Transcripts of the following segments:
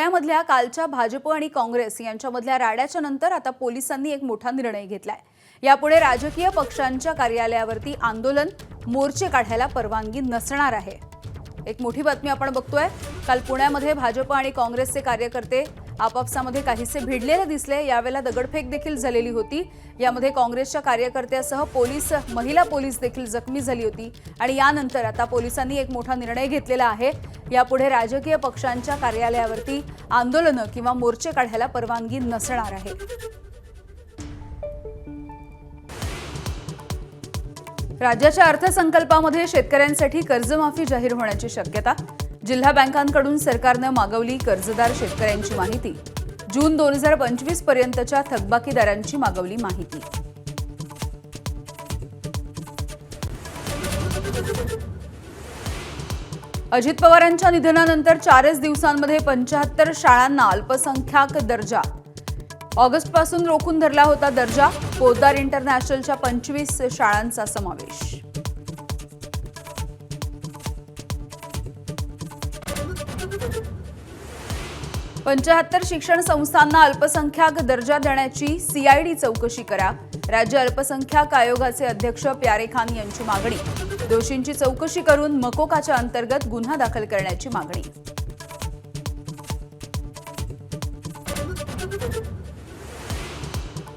पुण्यामधल्या कालच्या भाजप आणि काँग्रेस यांच्यामधल्या राड्याच्या नंतर आता पोलिसांनी एक मोठा निर्णय घेतलाय। यापुढे राजकीय पक्षांच्या कार्यालयावरती आंदोलन मोर्चे काढायला परवानगी नसणार आहे। एक मोठी बातमी आपण बघतोय। काल पुण्यामध्ये भाजप आणि काँग्रेसचे कार्यकर्ते आपापसामध्ये काहीसे भिडलेले दिसले। यावेळेला दगडफेक देखील झालेली होती। यामध्ये काँग्रेसच्या कार्यकर्त्यासह महिला पोलीस देखील जखमी झाली होती आणि यानंतर आता पोलिसांनी एक मोठा निर्णय घेतलेला आहे। यापुढे राजकीय पक्षांच्या कार्यालयावरती आंदोलन किंवा मोर्चे काढायला परवानगी नसणार आहे। राज्याच्या अर्थसंकल्पामध्ये शेतकऱ्यांसाठी कर्जमाफी जाहीर होण्याची शक्यता। जिल्हा बँकांकडून सरकारने मागवली कर्जदार शेतकऱ्यांची माहिती। जून 2025 पर्यंतच्या थकबाकीदारांची मागवली माहिती। अजित पवारांच्या निधनानंतर 4 दिवसांमध्ये 75 शाळांना अल्पसंख्याक दर्जा। ऑगस्टपासून रोखून धरला होता दर्जा। पोद्दार इंटरनॅशनलच्या 25 शाळांचा समावेश। पंचाहत्तर शिक्षण संस्थांना अल्पसंख्याक दर्जा देण्याची सीआयडी चौकशी करा। राज्य अल्पसंख्याक आयोगाचे अध्यक्ष प्यारे खान यांची मागणी। दोषींची चौकशी करून मकोकाच्या अंतर्गत गुन्हा दाखल करण्याची मागणी।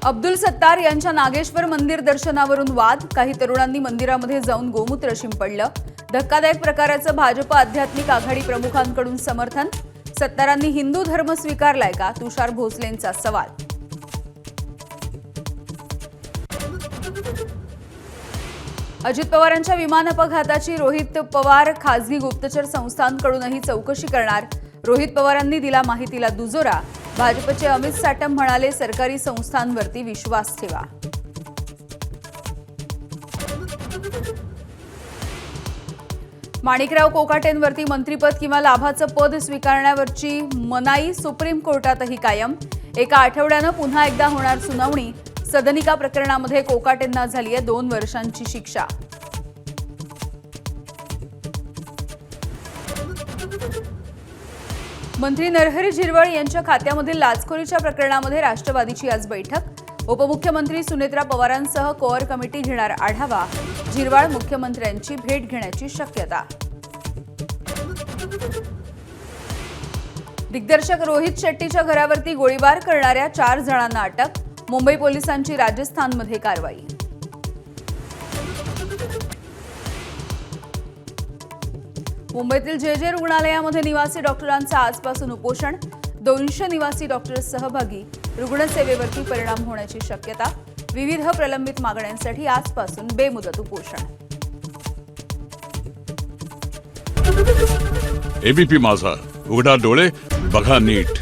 अब्दुल सत्तार यांच्या नागेश्वर मंदिर दर्शनावरून वाद। काही तरुणांनी मंदिरामध्ये जाऊन गोमूत्र शिंपडलं। धक्कादायक प्रकाराचं भाजप आध्यात्मिक आघाडी प्रमुखांकडून समर्थन। सत्तारांनी हिंदू धर्म स्वीकारलाय का, तुषार भोसलेंचा सवाल। अजित पवारांच्या विमान अपघाताची रोहित पवार खासगी गुप्तचर संस्थांकडूनही चौकशी करणार। रोहित पवारांनी दिला माहितीला दुजोरा। भाजपचे अमित साटम म्हणाले, सरकारी संस्थांवरती विश्वास ठेवा। माणिकराव कोकाटेंवरती मंत्रिपद किंवा लाभाचं पद स्वीकारण्यावरची मनाई सुप्रीम कोर्टातही कायम। एका आठवड्यानं पुन्हा एकदा होणार सुनावणी। सदनिका प्रकरणामध्ये कोकाटेंना झाली आहे 2 वर्षांची शिक्षा। मंत्री नरहरी झिरवळ यांच्या खात्यामधील लाचखोरीच्या प्रकरणामध्ये राष्ट्रवादीची आज बैठक। उपमुख्यमंत्री सुनेत्रा पवारांसह कोअर कमिटी घेणार आढावा। झिरवळ मुख्यमंत्र्यांची भेट घेण्याची शक्यता। दिग्दर्शक रोहित शेट्टीच्या घरावरती गोळीबार करणाऱ्या 4 जणांना अटक। मुंबई पोलिसांची राजस्थानमध्ये कारवाई। मुंबईतील जे रुग्णालयामध्ये निवासी डॉक्टरांचं आजपासून उपोषण। 200 निवासी डॉक्टर सहभागी। रुग्णसेवेवरती परिणाम होण्याची शक्यता। विविध प्रलंबित मागण्यांसाठी आजपासून बेमुदत उपोषण। एबीपी माझा, उघडा डोळे बघा नीट।